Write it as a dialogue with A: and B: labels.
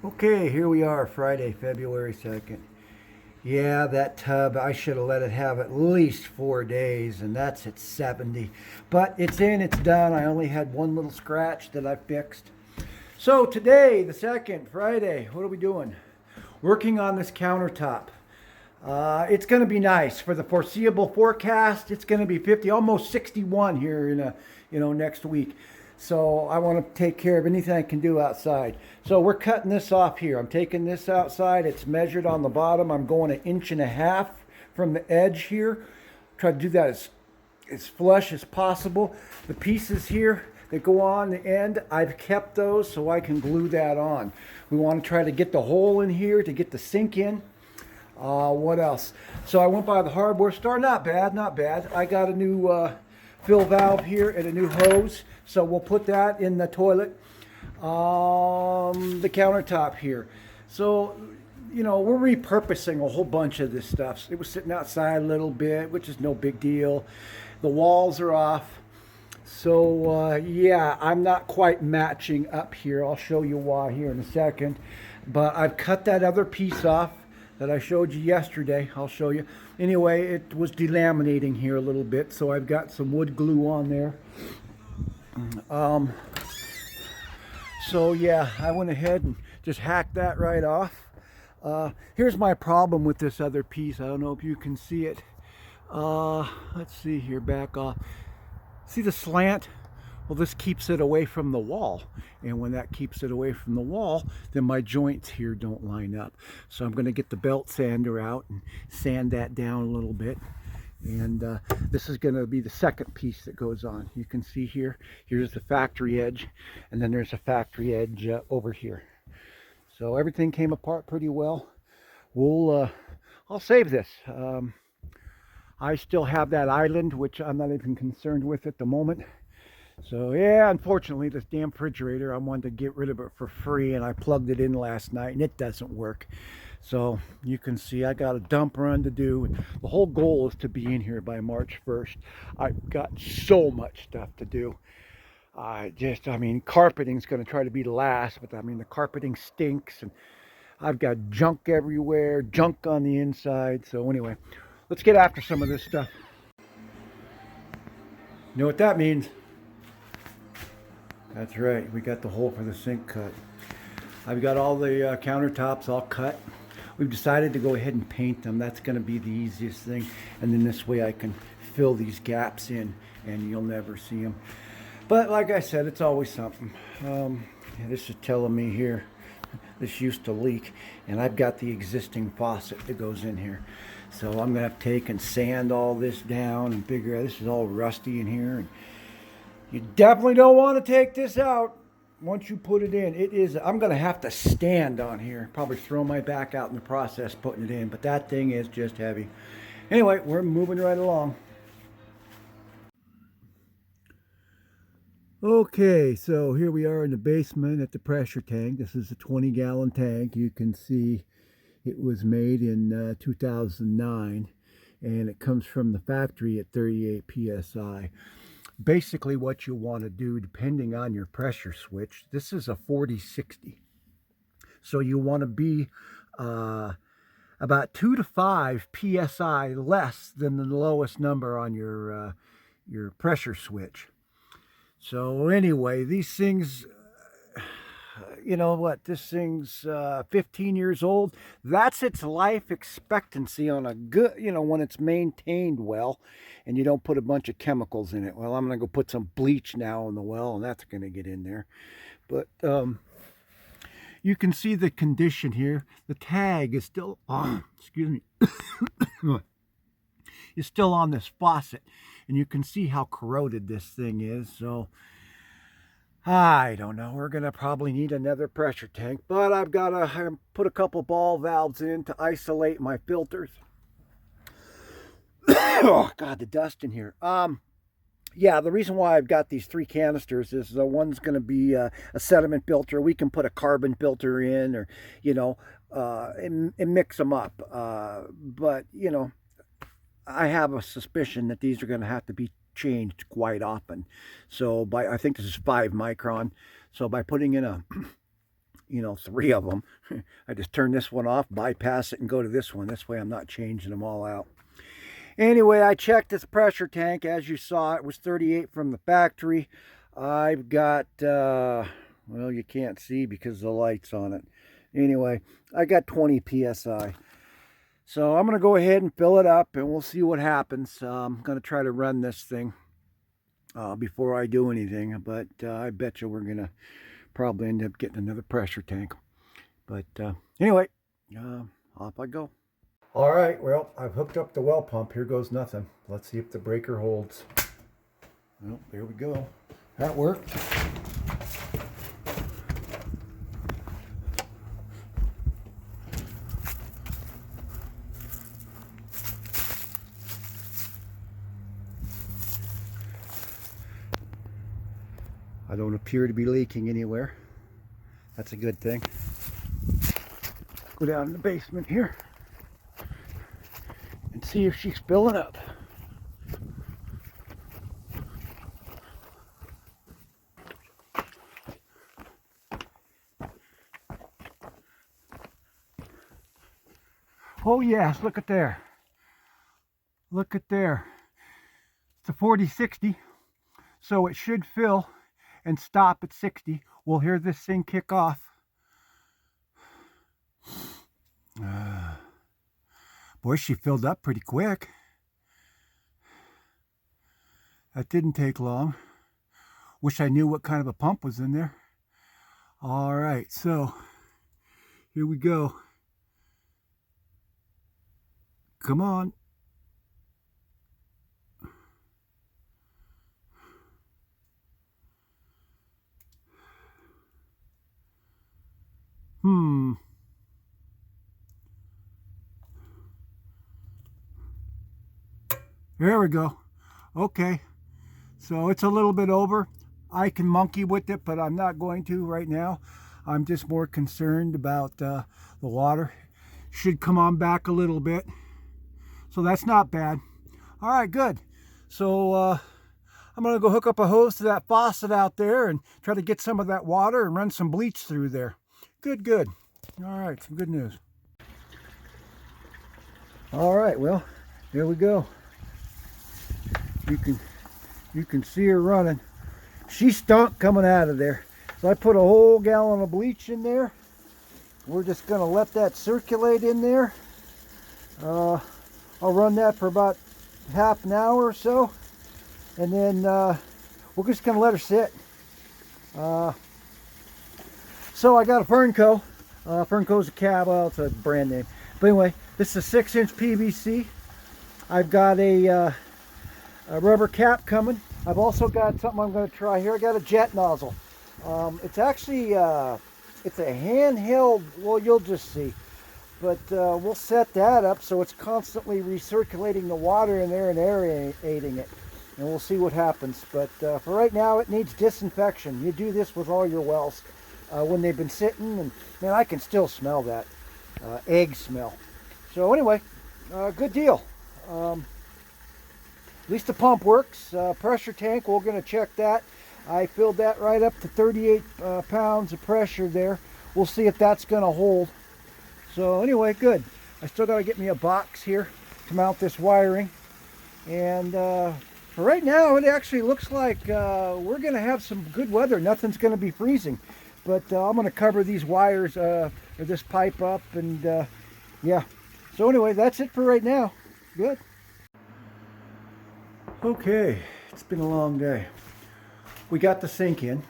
A: Okay, here we are, Friday, February 2nd. Yeah, that tub, I should have let it have at least 4 days, and that's at 70. But it's in, it's done. I only had one little scratch that I fixed. So today, the 2nd, Friday, what are we doing? Working on this countertop. It's going to be nice for the foreseeable forecast. It's going to be 50, almost 61 here in next week. So I want to take care of anything I can do outside. So we're cutting this off here. I'm taking this outside. It's measured on the bottom. I'm going 1.5 inches from the edge here. Try to do that as flush as possible. The pieces here that go on the end, I've kept those so I can glue that on. We want to try to get the hole in here to get the sink in. What else? So I went by the hardware store. Not bad, not bad. I got a new fill valve here and a new hose. So we'll put that in the toilet. The countertop here. So, we're repurposing a whole bunch of this stuff. It was sitting outside a little bit, which is no big deal. The walls are off. So, yeah, I'm not quite matching up here. I'll show you why here in a second. But I've cut that other piece off that I showed you yesterday. I'll show you. Anyway, it was delaminating here a little bit, so I've got some wood glue on there. So yeah, I went ahead and just hacked that right off. Here's my problem with this other piece. I don't know if you can see it. Let's see here, back off. See the slant? Well, this keeps it away from the wall. And when that keeps it away from the wall, then my joints here don't line up. So I'm going to get the belt sander out and sand that down a little bit. And this is going to be the second piece that goes on. You can see here's the factory edge, and then there's a factory edge over here. So everything came apart pretty well. I'll save this. I still have that island, which I'm not even concerned with at the moment. So yeah, unfortunately, this damn refrigerator, I wanted to get rid of it for free, and I plugged it in last night, and it doesn't work. So you can see I got a dump run to do. The whole goal is to be in here by March 1st. I've got so much stuff to do. Carpeting's going to try to be the last, but the carpeting stinks, and I've got junk everywhere, junk on the inside. So anyway, let's get after some of this stuff. You know what that means? That's right, we got the hole for the sink cut. I've got all the countertops all cut. We've decided to go ahead and paint them. That's going to be the easiest thing. And then this way I can fill these gaps in and you'll never see them. But like I said, it's always something. This is telling me here, this used to leak. And I've got the existing faucet that goes in here. So I'm going to have to take and sand all this down and figure out this is all rusty in here. And you definitely don't want to take this out once you put it in. I'm going to have to stand on here. Probably throw my back out in the process putting it in. But that thing is just heavy. Anyway, we're moving right along. Okay, so here we are in the basement at the pressure tank. This is a 20-gallon tank. You can see it was made in 2009. And it comes from the factory at 38 psi. Basically what you want to do, depending on your pressure switch, this is a 40-60. So you want to be about 2 to 5 psi less than the lowest number on your pressure switch. So anyway, these things, you know what, this thing's 15 years old. That's its life expectancy on a good, when it's maintained well and you don't put a bunch of chemicals in it. Well, I'm going to go put some bleach now in the well, and that's going to get in there. But you can see the condition here. The tag is still on, excuse me, is still on this faucet. And you can see how corroded this thing is. So I don't know. We're going to probably need another pressure tank. But I've got to put a couple ball valves in to isolate my filters. Oh, God, the dust in here. Yeah, the reason why I've got these 3 canisters is one's going to be a sediment filter. We can put a carbon filter in or, and mix them up. But, I have a suspicion that these are going to have to be changed quite often. So I think this is 5 micron. So by putting in a you know, 3 of them. I just turn this one off, bypass it, and go to this one. This way I'm not changing them all out. Anyway, I checked this pressure tank. As you saw, it was 38 from the factory. I've got, well, you can't see because the light's on it. Anyway, I got 20 psi. So I'm going to go ahead and fill it up, and we'll see what happens. I'm going to try to run this thing before I do anything, but I bet you we're going to probably end up getting another pressure tank. But anyway, off I go. All right, well, I've hooked up the well pump. Here goes nothing. Let's see if the breaker holds. Well, there we go. That worked. I don't appear to be leaking anywhere. That's a good thing. Go down in the basement here and see if she's filling up. Oh yes, look at there. Look at there. It's a 40-60, so it should fill and stop at 60. We'll hear this thing kick off. Boy, she filled up pretty quick. That didn't take long. Wish I knew what kind of a pump was in there. All right, so here we go. Come on. There we go. Okay. So it's a little bit over. I can monkey with it, but I'm not going to right now. I'm just more concerned about the water. Should come on back a little bit. So that's not bad. All right, good. So I'm going to go hook up a hose to that faucet out there and try to get some of that water and run some bleach through there. Good, good. All right, some good news. All right, well, here we go. You can see her running. She stunk coming out of there. So I put a whole gallon of bleach in there. We're just going to let that circulate in there. I'll run that for about half an hour or so, and then we're just going to let her sit. So I got a Fernco. Fernco's a cab, well, it's a brand name. But anyway, this is a 6-inch PVC. I've got a rubber cap coming. I've also got something I'm going to try here. I got a jet nozzle. It's actually it's a handheld. Well, you'll just see. But we'll set that up so it's constantly recirculating the water in there and aerating it, and we'll see what happens. But for right now, it needs disinfection. You do this with all your wells when they've been sitting, and man, I can still smell that egg smell. So anyway, good deal. At least the pump works. Pressure tank, we're going to check that. I filled that right up to 38 pounds of pressure there. We'll see if that's going to hold. So anyway, good. I still got to get me a box here to mount this wiring. And for right now, it actually looks like we're going to have some good weather. Nothing's going to be freezing. But I'm going to cover these wires or this pipe up. And yeah. So anyway, that's it for right now. Good. Okay, it's been a long day. We got the sink in.